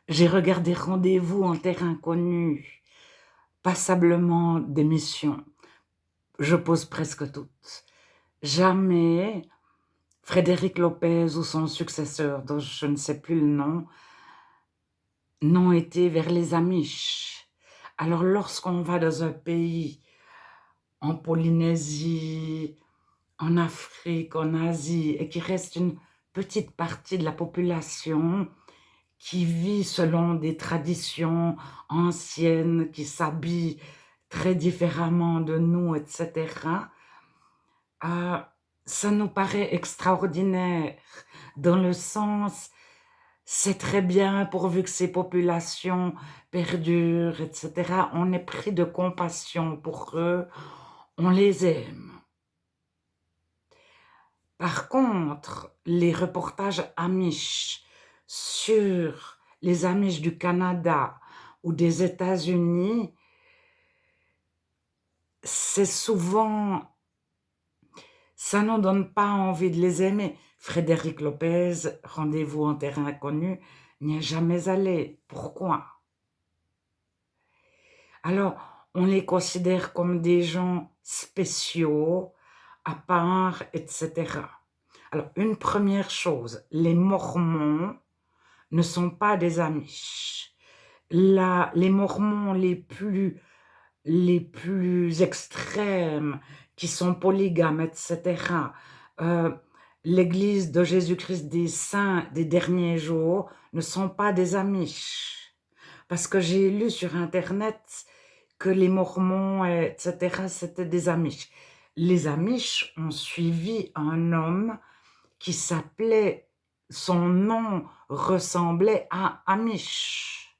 J'ai regardé Rendez-vous en terre inconnue, passablement d'émissions. Je pose presque toutes. Jamais Frédéric Lopez ou son successeur, dont je ne sais plus le nom, n'ont été vers les Amish. Alors lorsqu'on va dans un pays, en Polynésie, en Afrique, en Asie, et qu'il reste une petite partie de la population qui vit selon des traditions anciennes, qui s'habille très différemment de nous, etc., euh, ça nous paraît extraordinaire, dans le sens, c'est très bien pourvu que ces populations perdurent, etc. On est pris de compassion pour eux, on les aime. Par contre, les reportages Amish sur les Amish du Canada ou des États-Unis, c'est souvent, ça ne nous donne pas envie de les aimer. Frédéric Lopez, Rendez-vous en terre inconnue, n'y est jamais allé. Pourquoi? Alors, on les considère comme des gens spéciaux, à part, etc. Alors, une première chose, les Mormons ne sont pas des Amish. Les Mormons les plus extrêmes, qui sont polygames, etc., l'Église de Jésus-Christ des Saints des derniers jours ne sont pas des Amish. Parce que j'ai lu sur Internet que les Mormons, etc., c'était des Amish. Les Amish ont suivi un homme qui s'appelait, son nom ressemblait à Amish.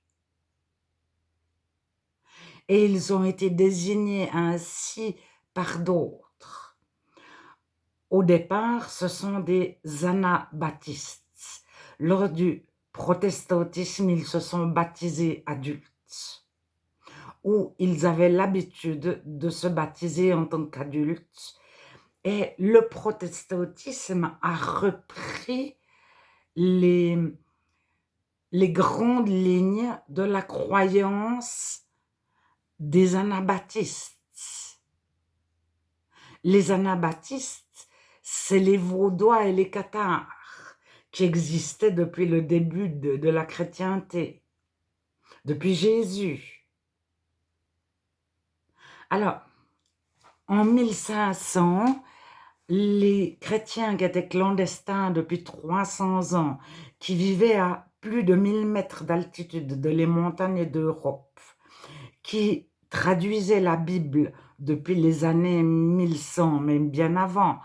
Et ils ont été désignés ainsi par d'autres. Au départ, ce sont des anabaptistes. Lors du protestantisme, ils se sont baptisés adultes, ou ils avaient l'habitude de se baptiser en tant qu'adultes. Et le protestantisme a repris les grandes lignes de la croyance des anabaptistes. Les anabaptistes, c'est les Vaudois et les Cathares qui existaient depuis le début de la chrétienté, depuis Jésus. Alors, en 1500, les chrétiens qui étaient clandestins depuis 300 ans, qui vivaient à plus de 1000 mètres d'altitude de les montagnes d'Europe, qui traduisaient la Bible depuis les années 1100, même bien avant,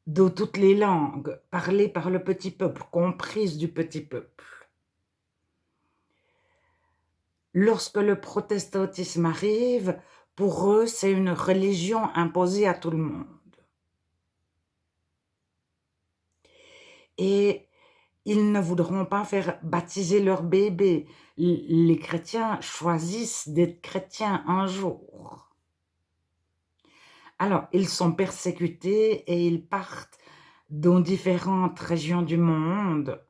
de toutes les langues, parlées par le petit peuple, comprises du petit peuple. Lorsque le protestantisme arrive, pour eux, c'est une religion imposée à tout le monde. Et ils ne voudront pas faire baptiser leur bébé. Les chrétiens choisissent d'être chrétiens un jour. Alors, ils sont persécutés et ils partent dans différentes régions du monde.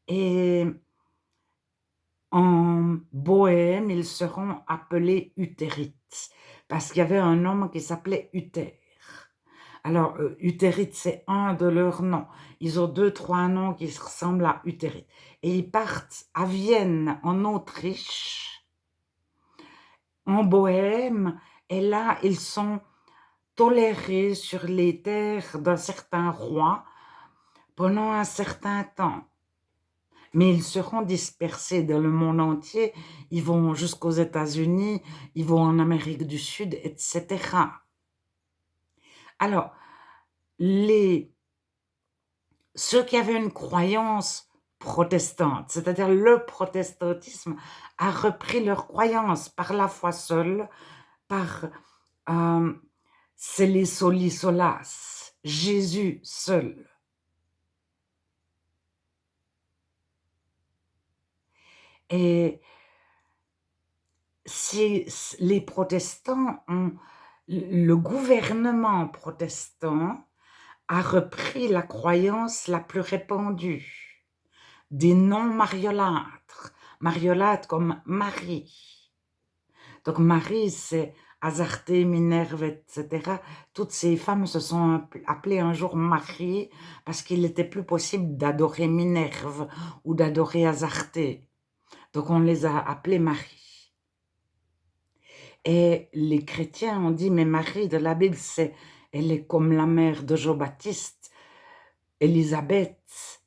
Et en Bohême, ils seront appelés Uthérites, parce qu'il y avait un homme qui s'appelait Uther. Alors, Uthérite, c'est un de leurs noms. Ils ont 2, 3 noms qui ressemblent à Uthérite. Et ils partent à Vienne, en Autriche, en Bohême, et là, ils sont tolérés sur les terres d'un certain roi pendant un certain temps. Mais ils seront dispersés dans le monde entier. Ils vont jusqu'aux États-Unis, ils vont en Amérique du Sud, etc. Alors, ceux qui avaient une croyance protestante, c'est-à-dire le protestantisme a repris leur croyance par la foi seule, par Celi soli solas, Jésus seul. Et si les protestants le gouvernement protestant a repris la croyance la plus répandue. des noms mariolâtres. Mariolâtre comme Marie. Donc Marie, c'est Azarté, Minerve, etc. Toutes ces femmes se sont appelées un jour Marie parce qu'il n'était plus possible d'adorer Minerve ou d'adorer Azarté. Donc on les a appelées Marie. Et les chrétiens ont dit, mais Marie de la Bible, elle est comme la mère de Jean-Baptiste, Élisabeth.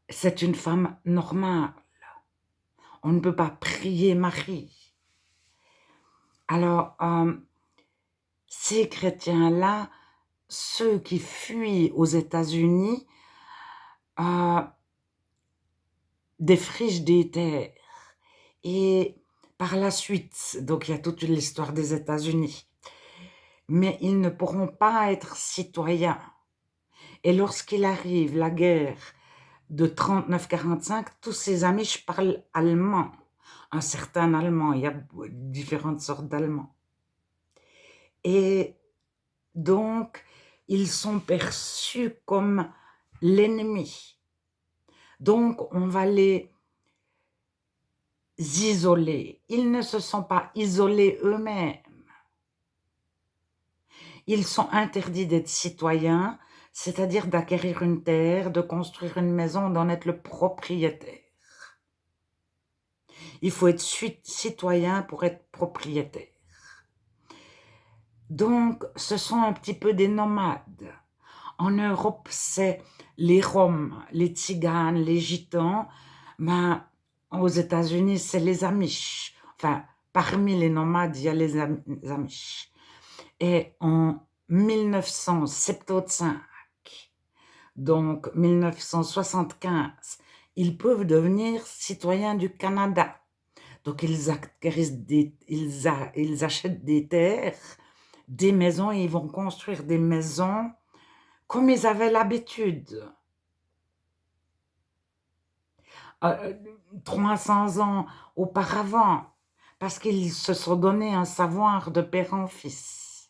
C'est une femme normale. On ne peut pas prier Marie. Alors, ces chrétiens-là, ceux qui fuient aux États-Unis, défrichent des terres. Et par la suite, donc il y a toute l'histoire des États-Unis, mais ils ne pourront pas être citoyens. Et lorsqu'il arrive la guerre de 39-45, tous ces Amish parlent allemand, un certain allemand, il y a différentes sortes d'allemands. Et donc, ils sont perçus comme l'ennemi. Donc, on va les isoler. Ils ne se sont pas isolés eux-mêmes. Ils sont interdits d'être citoyens, c'est-à-dire d'acquérir une terre, de construire une maison, d'en être le propriétaire. Il faut être citoyen pour être propriétaire. Donc, ce sont un petit peu des nomades. En Europe, c'est les Roms, les Tziganes, les Gitans. Ben, aux États-Unis, c'est les Amish. Enfin, parmi les nomades, il y a les Amish. Et en 1975, donc 1975, ils peuvent devenir citoyens du Canada. Donc, ils achètent des terres, des maisons, et ils vont construire des maisons comme ils avaient l'habitude. 300 ans auparavant, parce qu'ils se sont donné un savoir de père en fils.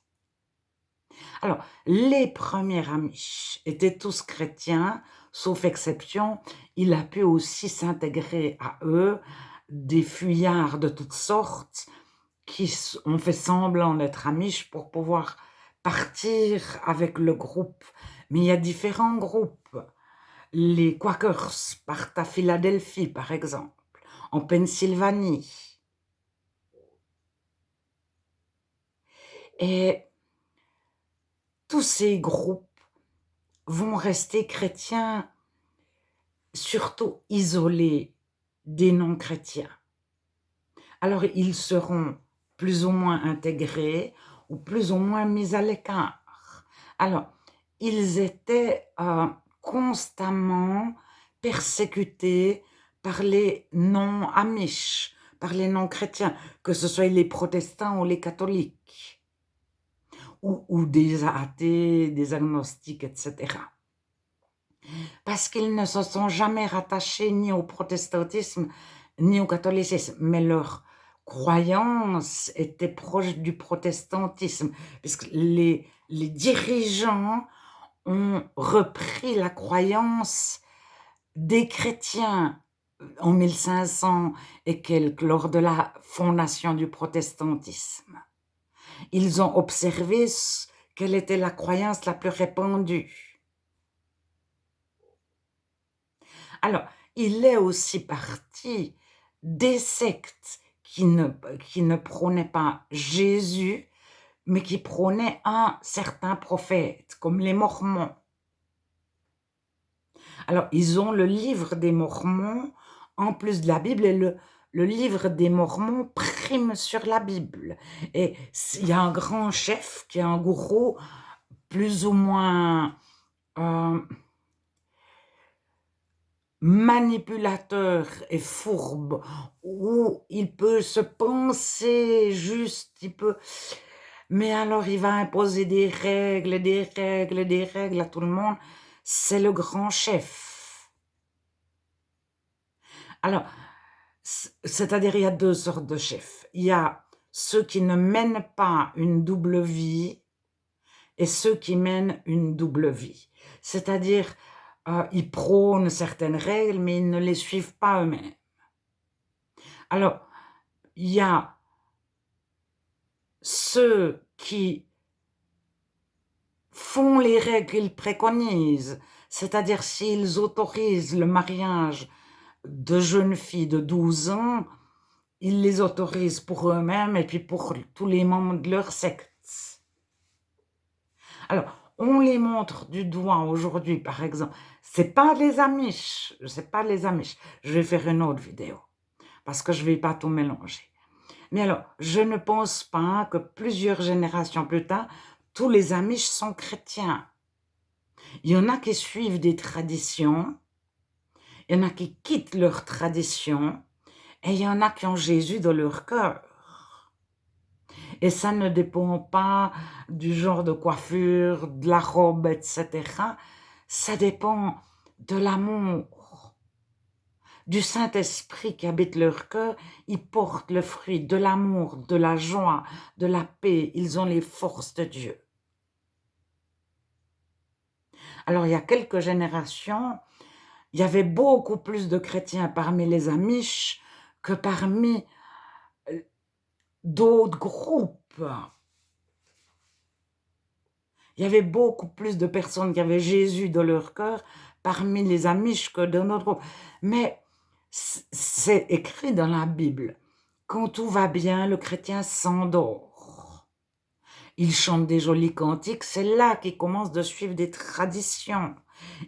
Alors, les premiers Amish étaient tous chrétiens, sauf exception, il a pu aussi s'intégrer à eux des fuyards de toutes sortes qui ont fait semblant d'être Amish pour pouvoir partir avec le groupe. Mais il y a différents groupes. Les Quakers partent à Philadelphie, par exemple, en Pennsylvanie. Et tous ces groupes vont rester chrétiens, surtout isolés des non-chrétiens. Alors, ils seront plus ou moins intégrés ou plus ou moins mis à l'écart. Alors, ils étaient constamment persécutés par les non-amish, par les non-chrétiens, que ce soit les protestants ou les catholiques, ou des athées, des agnostiques, etc. Parce qu'ils ne se sont jamais rattachés ni au protestantisme, ni au catholicisme, mais leur croyance était proche du protestantisme, puisque les dirigeants ont repris la croyance des chrétiens en 1500 et quelques, lors de la fondation du protestantisme. Ils ont observé quelle était la croyance la plus répandue. Alors, il est aussi parti des sectes qui ne prônaient pas Jésus, mais qui prônaient un certain prophète, comme les Mormons. Alors, ils ont le livre des Mormons, en plus de la Bible, et le livre des Mormons prime sur la Bible. Et il y a un grand chef qui est un gourou plus ou moins manipulateur et fourbe, où il peut se penser juste, mais alors il va imposer des règles, des règles, des règles à tout le monde. C'est le grand chef. Alors, c'est-à-dire il y a deux sortes de chefs. Il y a ceux qui ne mènent pas une double vie et ceux qui mènent une double vie. C'est-à-dire, ils prônent certaines règles, mais ils ne les suivent pas eux-mêmes. Alors, il y a ceux qui font les règles qu'ils préconisent, c'est-à-dire s'ils autorisent le mariage de jeunes filles de 12 ans, ils les autorisent pour eux-mêmes et puis pour tous les membres de leur secte. Alors, on les montre du doigt aujourd'hui, par exemple. C'est pas les Amish, c'est pas les Amish. Je vais faire une autre vidéo parce que je vais pas tout mélanger. Mais alors, je ne pense pas que plusieurs générations plus tard, tous les Amish sont chrétiens. Il y en a qui suivent des traditions, il y en a qui quittent leurs traditions, et il y en a qui ont Jésus dans leur cœur. Et ça ne dépend pas du genre de coiffure, de la robe, etc. Ça dépend de l'amour, du Saint-Esprit qui habite leur cœur. Ils portent le fruit de l'amour, de la joie, de la paix. Ils ont les forces de Dieu. Alors, il y a quelques générations, il y avait beaucoup plus de chrétiens parmi les Amish que parmi d'autres groupes. Il y avait beaucoup plus de personnes qui avaient Jésus dans leur cœur parmi les Amish que dans notre groupe. Mais c'est écrit dans la Bible. Quand tout va bien, le chrétien s'endort. Il chante des jolis cantiques, c'est là qu'il commence de suivre des traditions.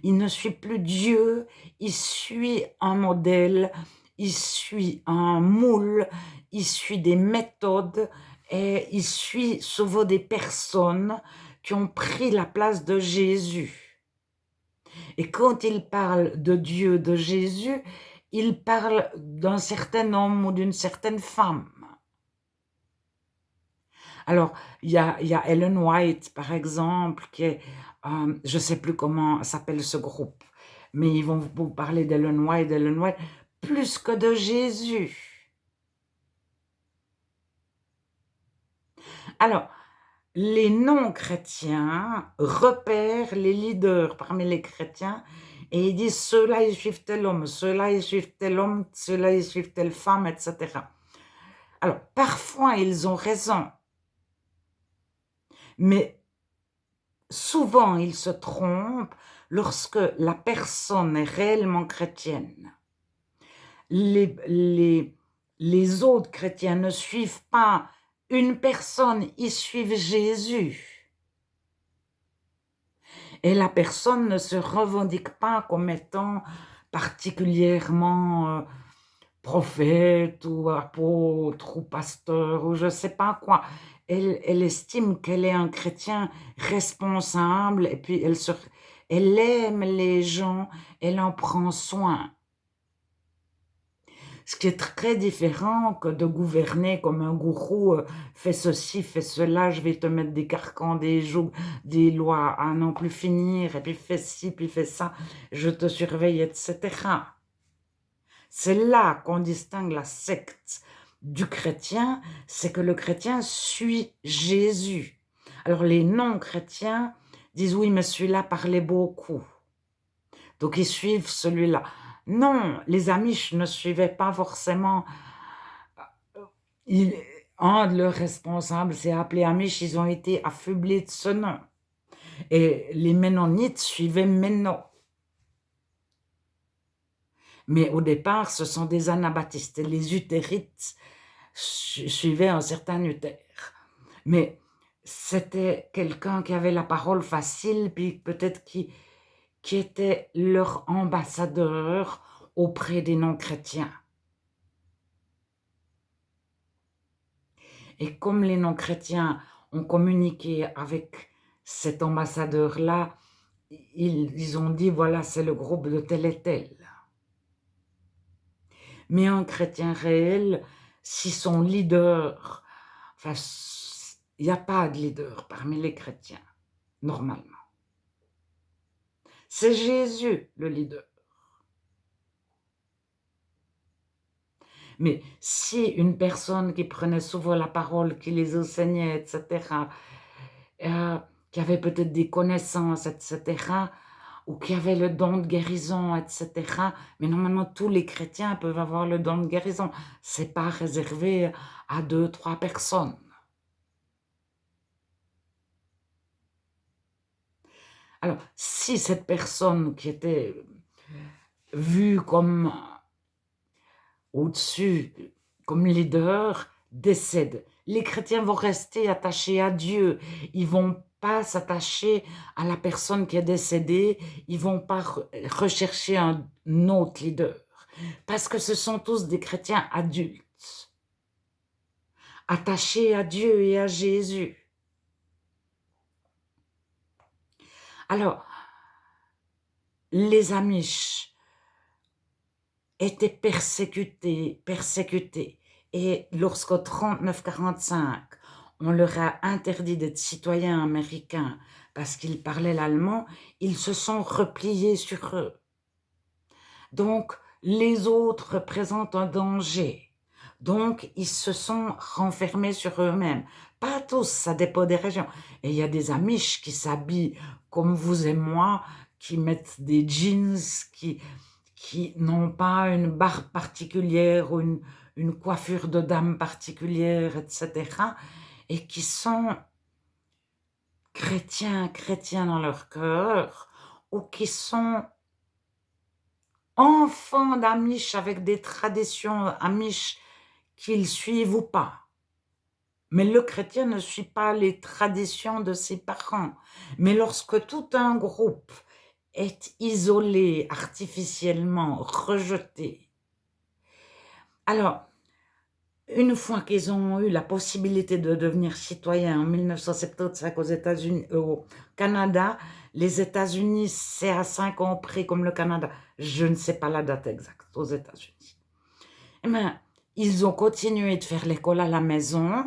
Il ne suit plus Dieu, il suit un modèle, il suit un moule, il suit des méthodes et il suit souvent des personnes qui ont pris la place de Jésus. Et quand il parle de Dieu, de Jésus, il parle d'un certain homme ou d'une certaine femme. Alors, il y a Ellen White, par exemple, qui est, je ne sais plus comment s'appelle ce groupe, mais ils vont vous parler d'Ellen White, plus que de Jésus. Alors, les non-chrétiens repèrent les leaders parmi les chrétiens et ils disent ceux-là ils suivent tel homme, ceux-là ils suivent tel homme, ceux-là ils suivent telle femme, etc. Alors, parfois ils ont raison, mais souvent ils se trompent lorsque la personne est réellement chrétienne. Les autres chrétiens ne suivent pas une personne, ils suivent Jésus. Et la personne ne se revendique pas comme étant particulièrement prophète ou apôtre ou pasteur ou je ne sais pas quoi. Elle estime qu'elle est un chrétien responsable et puis elle aime les gens, elle en prend soin. Ce qui est très différent que de gouverner comme un gourou, fais ceci, fais cela, je vais te mettre des carcans, des lois à n'en plus finir, et puis fais ci, puis fais ça, je te surveille, etc. C'est là qu'on distingue la secte du chrétien, c'est que le chrétien suit Jésus. Alors les non-chrétiens disent oui, mais celui-là parlait beaucoup, donc ils suivent celui-là. Non, les Amish ne suivaient pas forcément. Un de leurs responsables s'est appelé Amish, ils ont été affublés de ce nom. Et les Ménonites suivaient Ménon. Mais au départ, ce sont des anabaptistes. Les Uthérites suivaient un certain Uther. Mais c'était quelqu'un qui avait la parole facile, puis peut-être qui était leur ambassadeur auprès des non-chrétiens. Et comme les non-chrétiens ont communiqué avec cet ambassadeur-là, ils ont dit, voilà, c'est le groupe de tel et tel. Mais un chrétien réel, si son leader, enfin, il n'y a pas de leader parmi les chrétiens, normalement. C'est Jésus le leader. Mais si une personne qui prenait souvent la parole, qui les enseignait, etc., qui avait peut-être des connaissances, etc., ou qui avaient le don de guérison, etc. Mais normalement, tous les chrétiens peuvent avoir le don de guérison. C'est pas réservé à 2, 3 personnes. Alors, si cette personne qui était vue comme au-dessus, comme leader, décède, les chrétiens vont rester attachés à Dieu. Ils vont pas s'attacher à la personne qui est décédée. Ils vont pas rechercher un autre leader. Parce que ce sont tous des chrétiens adultes, attachés à Dieu et à Jésus. Alors, les Amish étaient persécutés. Et lorsqu'au 39-45, on leur a interdit d'être citoyens américains parce qu'ils parlaient l'allemand, ils se sont repliés sur eux. Donc, les autres représentent un danger. Donc, ils se sont renfermés sur eux-mêmes. Pas tous, ça dépend des régions. Et il y a des Amish qui s'habillent comme vous et moi, qui mettent des jeans, qui n'ont pas une barbe particulière ou une coiffure de dame particulière, etc. Et qui sont chrétiens dans leur cœur, ou qui sont enfants d'Amish avec des traditions Amish qu'ils suivent ou pas. Mais le chrétien ne suit pas les traditions de ses parents. Mais lorsque tout un groupe est isolé, artificiellement, rejeté, alors, une fois qu'ils ont eu la possibilité de devenir citoyens en 1975 aux États-Unis, au Canada, les États-Unis, c'est à 5 ans près comme le Canada. Je ne sais pas la date exacte aux États-Unis. Eh bien, ils ont continué de faire l'école à la maison,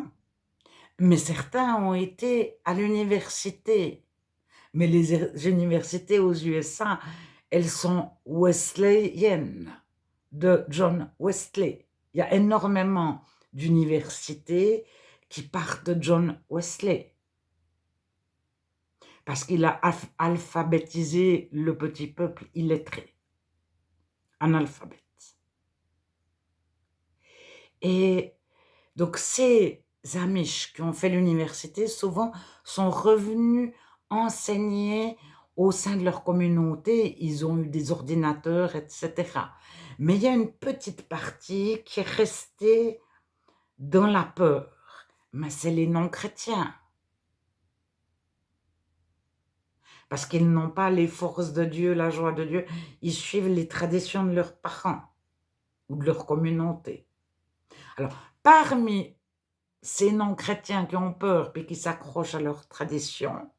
mais certains ont été à l'université. Mais les universités aux USA, elles sont wesleyennes, de John Wesley. Il y a énormément d'universités qui partent de John Wesley parce qu'il a alphabétisé le petit peuple illettré, analphabète. Et donc ces Amish qui ont fait l'université, souvent sont revenus enseigner au sein de leur communauté. Ils ont eu des ordinateurs, etc. Mais il y a une petite partie qui est restée dans la peur. Mais c'est les non-chrétiens. Parce qu'ils n'ont pas les forces de Dieu, la joie de Dieu. Ils suivent les traditions de leurs parents ou de leur communauté. Alors, parmi ces non-chrétiens qui ont peur et qui s'accrochent à leurs traditions,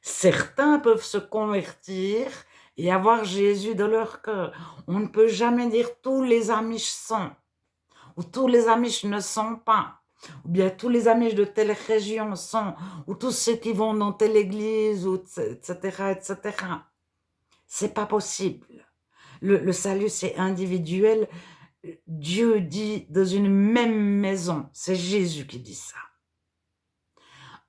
certains peuvent se convertir et avoir Jésus dans leur cœur. On ne peut jamais dire tous les Amish sont, ou tous les Amish ne sont pas, ou bien tous les Amish de telle région sont, ou tous ceux qui vont dans telle église, ou etc., etc. C'est pas possible. Le salut, c'est individuel. Dieu dit dans une même maison, c'est Jésus qui dit ça.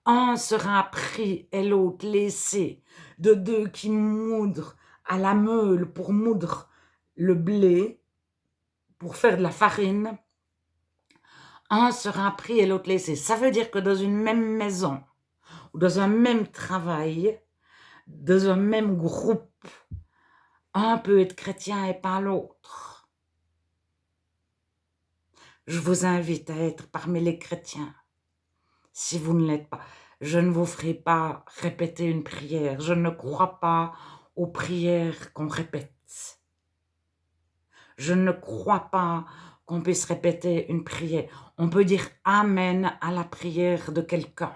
Un sera pris et l'autre laissé, de deux qui moudrent à la meule pour moudre le blé, pour faire de la farine. Un sera pris et l'autre laissé. Ça veut dire que dans une même maison, ou dans un même travail, dans un même groupe, un peut être chrétien et pas l'autre. Je vous invite à être parmi les chrétiens. Si vous ne l'êtes pas, je ne vous ferai pas répéter une prière. Je ne crois pas aux prières qu'on répète. Je ne crois pas qu'on puisse répéter une prière. On peut dire Amen à la prière de quelqu'un.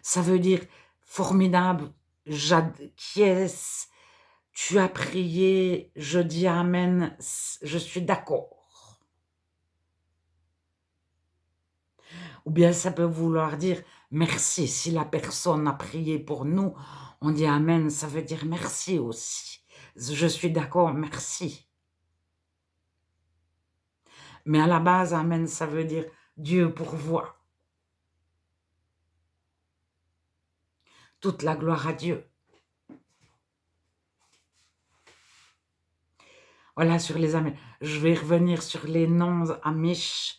Ça veut dire formidable, j'acquiesce, tu as prié, je dis Amen, je suis d'accord. Ou bien ça peut vouloir dire merci. Si la personne a prié pour nous, on dit Amen, ça veut dire merci aussi. Je suis d'accord, merci. Mais à la base, Amen, ça veut dire Dieu pourvoit. Toute la gloire à Dieu. Voilà, sur les Amish. Je vais revenir sur les noms Amish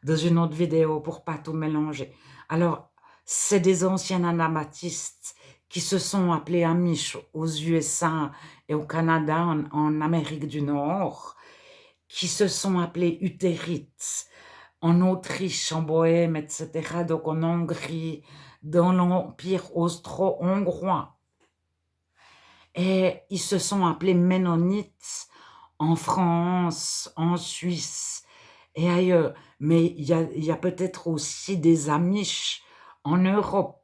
dans une autre vidéo pour pas tout mélanger. Alors, c'est des anciens anabaptistes qui se sont appelés Amish aux USA et au Canada, en Amérique du Nord, qui se sont appelés Hutterites en Autriche, en Bohême, etc., donc en Hongrie, dans l'Empire austro-hongrois. Et ils se sont appelés Mennonites en France, en Suisse et ailleurs. Mais il y a peut-être aussi des Amish en Europe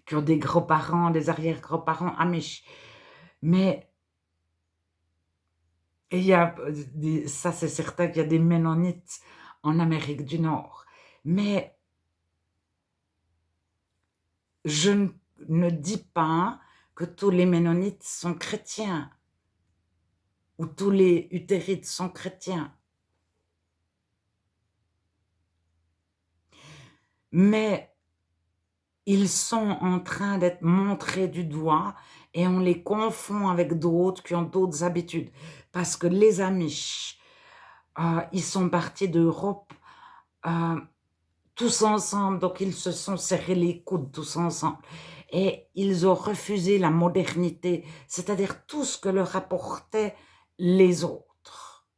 qui ont des grands-parents, des arrière-grands-parents Amish. Mais il y a ça c'est certain qu'il y a des Mennonites en Amérique du Nord. Mais je ne dis pas que tous les Mennonites sont chrétiens ou tous les Hutterites sont chrétiens. Mais ils sont en train d'être montrés du doigt et on les confond avec d'autres qui ont d'autres habitudes. Parce que les Amish, ils sont partis d'Europe tous ensemble, donc ils se sont serrés les coudes tous ensemble. Et ils ont refusé la modernité, c'est-à-dire tout ce que leur apportaient les autres.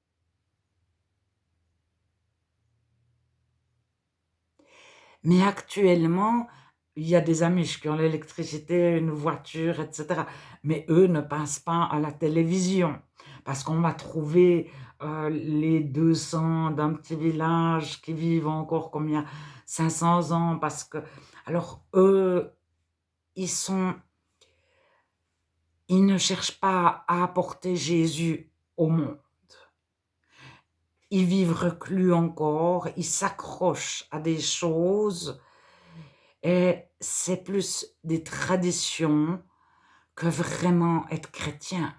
Mais actuellement, il y a des Amish qui ont l'électricité, une voiture, etc. Mais eux ne passent pas à la télévision parce qu'on va trouver les 200 d'un petit village qui vivent encore comme il y a 500 ans. Parce que, alors, eux, ils ne cherchent pas à apporter Jésus au monde. Ils vivent reclus encore, ils s'accrochent à des choses. Et c'est plus des traditions que vraiment être chrétien.